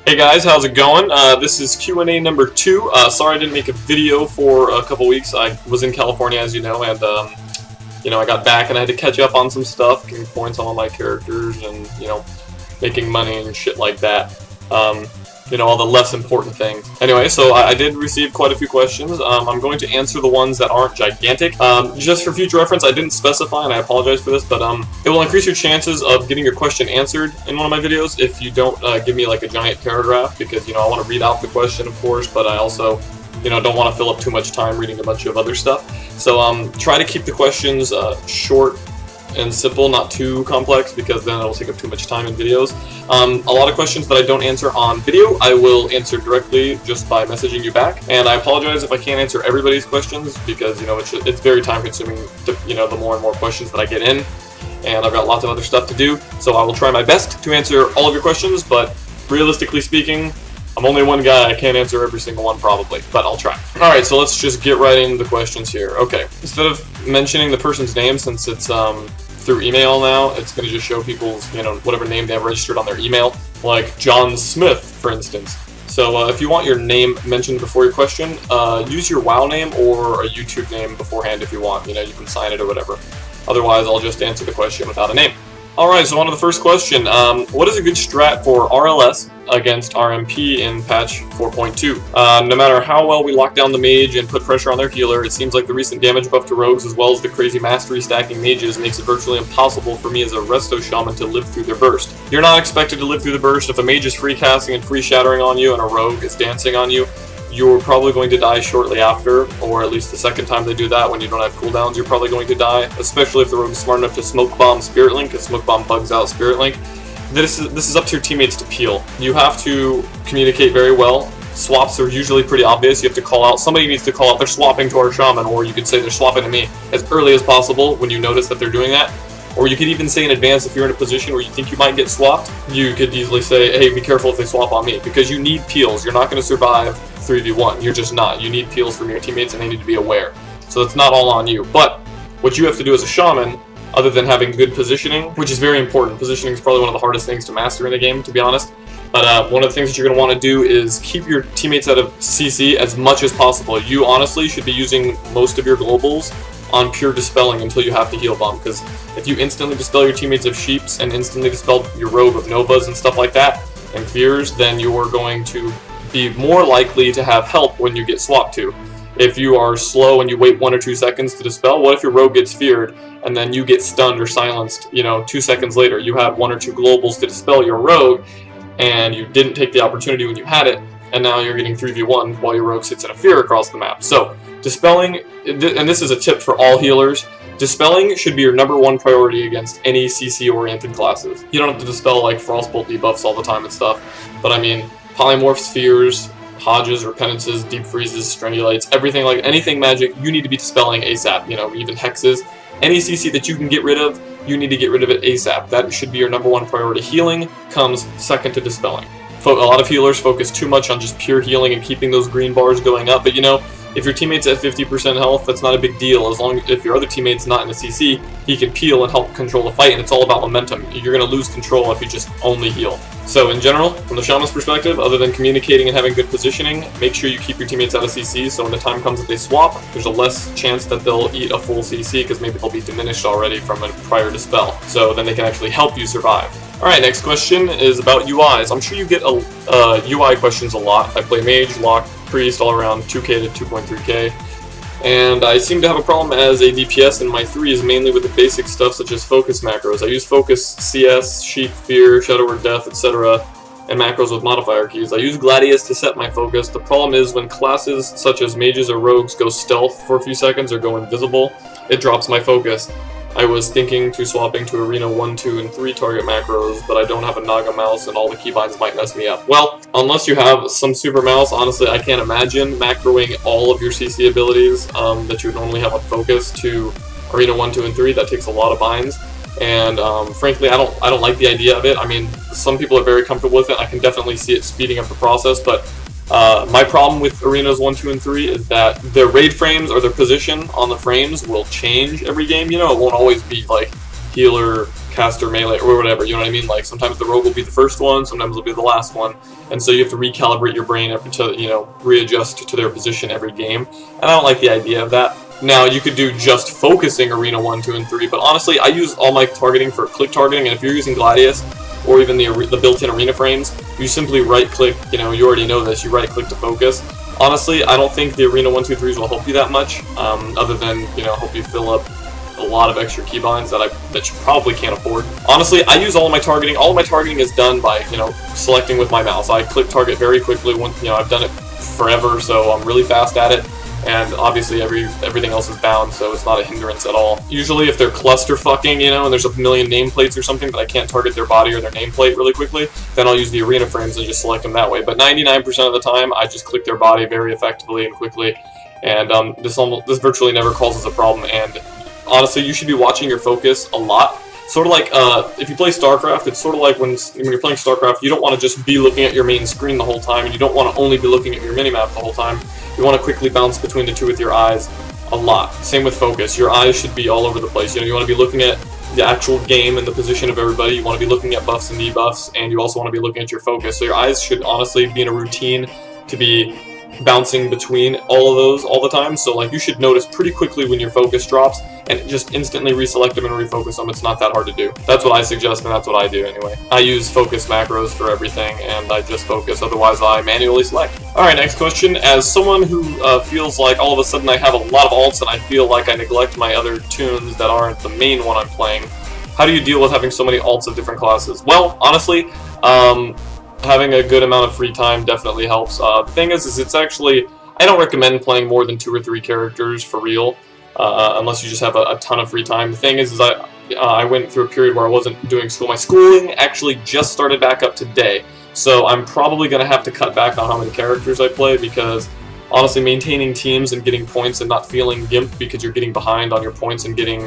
Hey guys, how's it going? This is Q&A number 2. Sorry I didn't make a video for a couple weeks. I was in California, as you know, and I got back and I had to catch up on some stuff, getting points on all my characters, and making money and shit like that. All the less important things. Anyway, so I did receive quite a few questions. I'm going to answer the ones that aren't gigantic. Just for future reference, I didn't specify, and I apologize for this, but it will increase your chances of getting your question answered in one of my videos if you don't give me like a giant paragraph, because I want to read out the question, of course, but I also don't want to fill up too much time reading a bunch of other stuff. So try to keep the questions short and simple, not too complex, because then it'll take up too much time in videos. A lot of questions that I don't answer on video, I will answer directly just by messaging you back. And I apologize if I can't answer everybody's questions, because it's very time consuming. The more and more questions that I get in, and I've got lots of other stuff to do. So I will try my best to answer all of your questions, but realistically speaking, I'm only one guy. I can't answer every single one probably, but I'll try. Alright, so let's just get right into the questions here. Okay, instead of mentioning the person's name, since it's through email now, it's going to just show people's, whatever name they have registered on their email, like John Smith, for instance. So if you want your name mentioned before your question, use your WoW name or a YouTube name beforehand if you want. You can sign it or whatever. Otherwise, I'll just answer the question without a name. Alright, so on to the first question. What is a good strat for RLS against RMP in patch 4.2? No matter how well we lock down the mage and put pressure on their healer, it seems like the recent damage buff to rogues as well as the crazy mastery stacking mages makes it virtually impossible for me as a resto shaman to live through their burst. You're not expected to live through the burst. If a mage is free casting and free shattering on you and a rogue is dancing on you, you're probably going to die shortly after, or at least the second time they do that. When you don't have cooldowns, you're probably going to die, especially if the rogue is smart enough to smoke bomb Spirit Link, because smoke bomb bugs out Spirit Link. This is up to your teammates to peel. You have to communicate very well. Swaps are usually pretty obvious. You have to call out, somebody needs to call out, they're swapping to our shaman, or you could say they're swapping to me as early as possible when you notice that they're doing that. Or you could even say in advance, if you're in a position where you think you might get swapped, you could easily say, hey, be careful if they swap on me, because you need peels. You're not going to survive 3v1. You're just not. You need peels from your teammates, and they need to be aware. So it's not all on you. But what you have to do as a shaman, other than having good positioning, which is very important. Positioning is probably one of the hardest things to master in a game, to be honest. But one of the things that you're going to want to do is keep your teammates out of CC as much as possible. You honestly should be using most of your globals on pure dispelling until you have to heal bomb, because if you instantly dispel your teammates of sheeps and instantly dispel your rogue of novas and stuff like that, and fears, then you're going to be more likely to have help when you get swapped to. If you are slow and you wait 1 or 2 seconds to dispel, what if your rogue gets feared and then you get stunned or silenced, 2 seconds later? You had 1 or 2 globals to dispel your rogue, and you didn't take the opportunity when you had it, and now you're getting 3v1 while your rogue sits in a fear across the map. So, dispelling, and this is a tip for all healers, dispelling should be your #1 priority against any CC-oriented classes. You don't have to dispel like Frostbolt debuffs all the time and stuff, but I mean, Polymorphs, Fears, Hodges, Repentances, Deep Freezes, Strangulates, anything magic, you need to be dispelling ASAP, even Hexes. Any CC that you can get rid of, you need to get rid of it ASAP. That should be your #1 priority. Healing comes second to dispelling. A lot of healers focus too much on just pure healing and keeping those green bars going up, but if your teammate's at 50% health, that's not a big deal. As long as if your other teammate's not in a CC, he can peel and help control the fight, and it's all about momentum. You're going to lose control if you just only heal. So in general, from the shaman's perspective, other than communicating and having good positioning, make sure you keep your teammates out of CC, so when the time comes that they swap, there's a less chance that they'll eat a full CC, because maybe they'll be diminished already from a prior dispel. So then they can actually help you survive. Alright, next question is about UIs. I'm sure you get UI questions a lot. I play Mage, Lock, Priest all around 2k to 2.3k. And I seem to have a problem as a DPS in my 3s, mainly with the basic stuff such as focus macros. I use focus, CS, Sheep, Fear, Shadow Word Death, etc. and macros with modifier keys. I use Gladius to set my focus. The problem is when classes such as mages or rogues go stealth for a few seconds or go invisible, it drops my focus. I was thinking to swapping to Arena 1, 2, and 3 target macros, but I don't have a Naga mouse and all the keybinds might mess me up. Well, unless you have some super mouse, honestly, I can't imagine macroing all of your CC abilities that you would normally have on focus to Arena 1, 2, and 3. That takes a lot of binds, and frankly, I don't like the idea of it. I mean, some people are very comfortable with it. I can definitely see it speeding up the process, but my problem with Arenas 1, 2, and 3 is that their raid frames or their position on the frames will change every game. It won't always be like healer, caster melee or whatever, you know what I mean? Like sometimes the rogue will be the first one, sometimes it'll be the last one, and so you have to recalibrate your brain to, you know, readjust to their position every game, and I don't like the idea of that. Now, you could do just focusing Arena 1, 2, and 3, but honestly, I use all my targeting for click targeting, and if you're using Gladius, or even the built-in arena frames, you simply right-click, you know, you already know this, you right-click to focus. Honestly, I don't think the Arena 1, 2, 3s will help you that much, other than, you know, help you fill up a lot of extra keybinds that you probably can't afford. Honestly, I use all of my targeting. All of my targeting is done by, you know, selecting with my mouse. I click target very quickly. You know, I've done it forever, so I'm really fast at it. And obviously everything else is bound, so it's not a hindrance at all. Usually if they're cluster fucking, you know, and there's a million nameplates or something, but I can't target their body or their nameplate really quickly, then I'll use the arena frames and just select them that way. But 99% of the time, I just click their body very effectively and quickly, and this virtually never causes a problem. And honestly, you should be watching your focus a lot. Sort of like, if you play StarCraft, it's sort of like when you're playing StarCraft, you don't want to just be looking at your main screen the whole time, and you don't want to only be looking at your minimap the whole time. You want to quickly bounce between the two with your eyes a lot. Same with focus. Your eyes should be all over the place. You know, you want to be looking at the actual game and the position of everybody. You want to be looking at buffs and debuffs, and you also want to be looking at your focus. So your eyes should honestly be in a routine to be bouncing between all of those all the time. So like you should notice pretty quickly when your focus drops and just instantly reselect them and refocus them. It's not that hard to do. That's what I suggest, and that's what I do anyway. I use focus macros for everything, and I just focus, otherwise I manually select. Alright, next question. As someone who feels like all of a sudden I have a lot of alts and I feel like I neglect my other tunes that aren't the main one I'm playing, how do you deal with having so many alts of different classes? Well, honestly, having a good amount of free time definitely helps. The thing is it's actually, I don't recommend playing more than 2 or 3 characters for real, unless you just have a ton of free time. The thing is I went through a period where I wasn't doing school. My schooling actually just started back up today, so I'm probably going to have to cut back on how many characters I play, because honestly, maintaining teams and getting points and not feeling gimped because you're getting behind on your points and getting,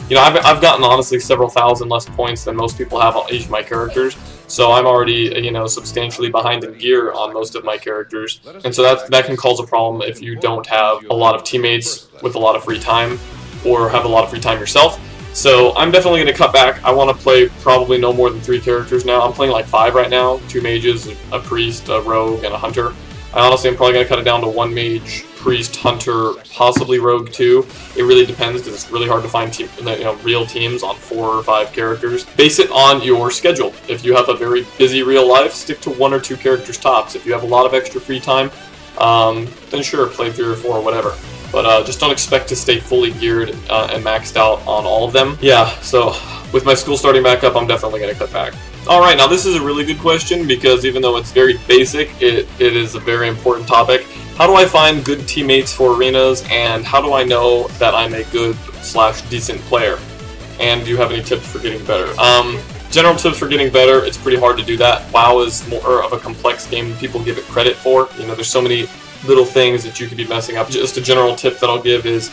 you know, I've gotten honestly several thousand less points than most people have on each of my characters, so I'm already, you know, substantially behind in gear on most of my characters, and so that can cause a problem if you don't have a lot of teammates with a lot of free time, or have a lot of free time yourself. So I'm definitely going to cut back. I want to play probably no more than 3 characters now. I'm playing like 5 right now, 2 mages, a priest, a rogue, and a hunter. I honestly am probably going to cut it down to 1 mage, priest, hunter, possibly rogue too. It really depends, because it's really hard to find real teams on 4 or 5 characters. Base it on your schedule. If you have a very busy real life, stick to 1 or 2 characters tops. If you have a lot of extra free time, then sure, play 3 or 4 or whatever. But just don't expect to stay fully geared and maxed out on all of them. Yeah, so with my school starting back up, I'm definitely going to cut back. Alright, now this is a really good question, because even though it's very basic, it is a very important topic. How do I find good teammates for arenas, and how do I know that I'm a good/decent player? And do you have any tips for getting better? General tips for getting better, it's pretty hard to do that. WoW is more of a complex game than people give it credit for. You know, there's so many little things that you could be messing up. Just a general tip that I'll give is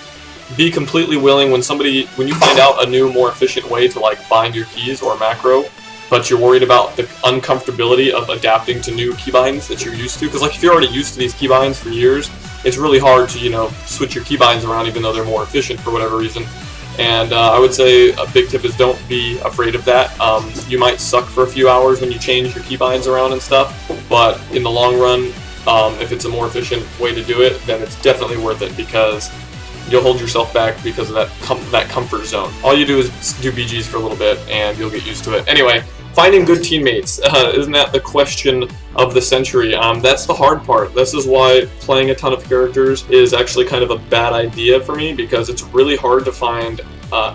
be completely willing when you find out a new, more efficient way to like bind your keys or macro, but you're worried about the uncomfortability of adapting to new keybinds that you're used to. Because like if you're already used to these keybinds for years, it's really hard to, you know, switch your keybinds around even though they're more efficient for whatever reason. And I would say a big tip is don't be afraid of that. You might suck for a few hours when you change your keybinds around and stuff, but in the long run, if it's a more efficient way to do it, then it's definitely worth it, because you'll hold yourself back because of that comfort zone. All you do is do BGs for a little bit, and you'll get used to it. Anyway, finding good teammates, isn't that the question of the century? That's the hard part. This is why playing a ton of characters is actually kind of a bad idea for me, because it's really hard to find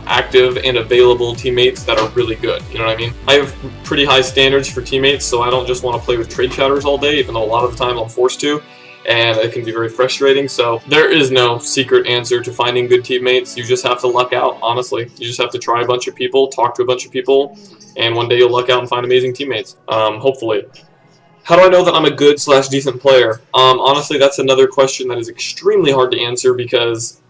active and available teammates that are really good. You know what I mean? I have pretty high standards for teammates, so I don't just want to play with trade chatters all day, even though a lot of the time I'm forced to, and it can be very frustrating. So there is no secret answer to finding good teammates. You just have to luck out, honestly. You just have to try a bunch of people, talk to a bunch of people, and one day you'll luck out and find amazing teammates, hopefully. How do I know that I'm a good/decent player? Honestly, that's another question that is extremely hard to answer, because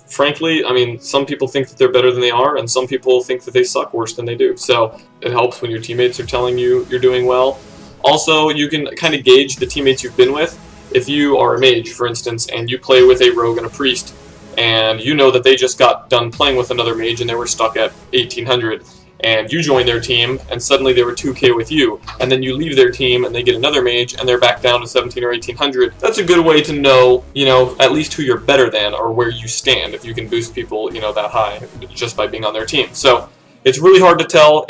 frankly, I mean, some people think that they're better than they are, and some people think that they suck worse than they do. So it helps when your teammates are telling you you're doing well. Also, you can kind of gauge the teammates you've been with. If you are a mage, for instance, and you play with a rogue and a priest, and you know that they just got done playing with another mage and they were stuck at 1800, and you join their team, and suddenly they were 2K with you, and then you leave their team, and they get another mage, and they're back down to 17 or 1800. That's a good way to know, you know, at least who you're better than, or where you stand, if you can boost people, you know, that high, just by being on their team. So, it's really hard to tell.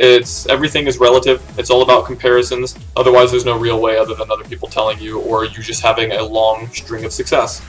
Everything is relative. It's all about comparisons. Otherwise, there's no real way other than other people telling you, or you just having a long string of success.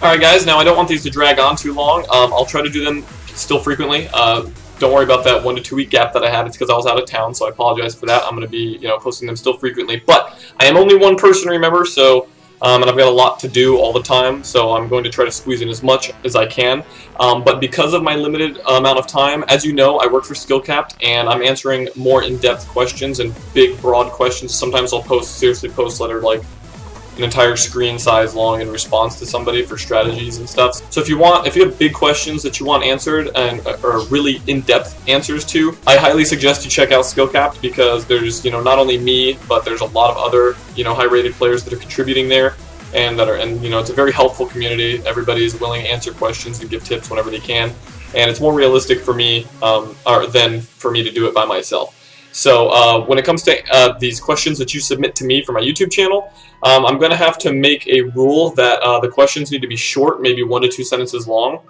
Alright guys, now I don't want these to drag on too long. I'll try to do them still frequently. Don't worry about that 1 to 2 week gap that I had. It's because I was out of town, so I apologize for that. I'm going to be, you know, posting them still frequently. But I am only one person, remember, so and I've got a lot to do all the time, so I'm going to try to squeeze in as much as I can. But because of my limited amount of time, as you know, I work for SkillCapped, and I'm answering more in-depth questions and big, broad questions. Sometimes I'll seriously post that are like an entire screen size long in response to somebody for strategies and stuff. So if you have big questions that you want answered and or really in-depth answers to, I highly suggest you check out SkillCapped, because there's, you know, not only me, but there's a lot of other, you know, high-rated players that are contributing there, and you know, it's a very helpful community. Everybody is willing to answer questions and give tips whenever they can, and it's more realistic for me than for me to do it by myself. So when it comes to these questions that you submit to me for my YouTube channel, I'm going to have to make a rule that the questions need to be short, maybe 1 to 2 sentences long.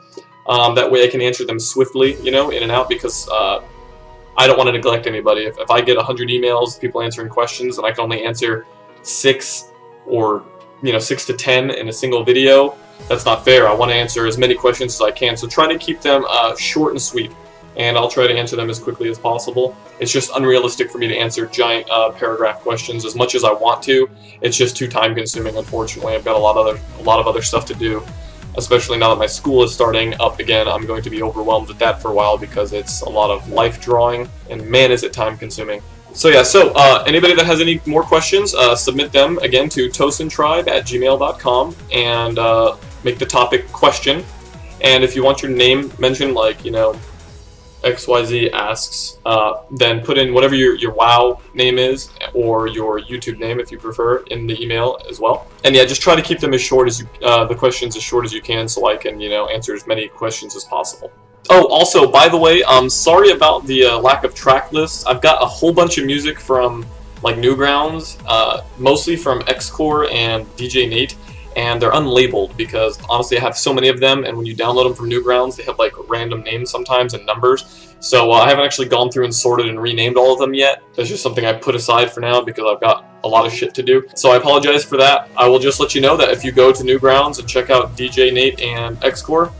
That way I can answer them swiftly, you know, in and out, because I don't want to neglect anybody. If I get 100 emails, people answering questions, and I can only answer 6 or, you know, 6 to 10 in a single video, that's not fair. I want to answer as many questions as I can, so try to keep them short and sweet, and I'll try to answer them as quickly as possible. It's just unrealistic for me to answer giant paragraph questions as much as I want to. It's just too time consuming, unfortunately. I've got a lot of other stuff to do, especially now that my school is starting up again. I'm going to be overwhelmed with that for a while, because it's a lot of life drawing, and man, is it time consuming. So yeah, anybody that has any more questions, submit them again to tosantribe@gmail.com, and make the topic question. And if you want your name mentioned, like, you know, XYZ asks, then put in whatever your WoW name is, or your YouTube name if you prefer, in the email as well. And yeah, just try to keep them as short as the questions as short as you can, so I can, you know, answer as many questions as possible. Oh, also, by the way, sorry about the lack of track lists. I've got a whole bunch of music from like Newgrounds, mostly from Xcore and DJ Nate, and they're unlabeled because honestly I have so many of them, and when you download them from Newgrounds, they have like random names sometimes and numbers. So I haven't actually gone through and sorted and renamed all of them yet. That's just something I put aside for now because I've got a lot of shit to do. So I apologize for that. I will just let you know that if you go to Newgrounds and check out DJ Nate and Xcore,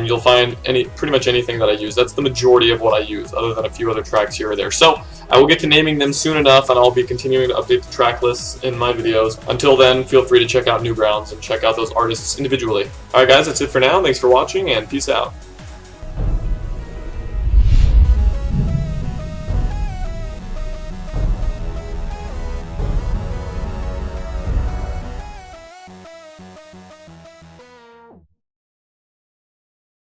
you'll find pretty much anything that I use. That's the majority of what I use, other than a few other tracks here or there. So I will get to naming them soon enough, and I'll be continuing to update the track lists in my videos. Until then, feel free to check out Newgrounds and check out those artists individually. Alright guys, that's it for now. Thanks for watching, and peace out.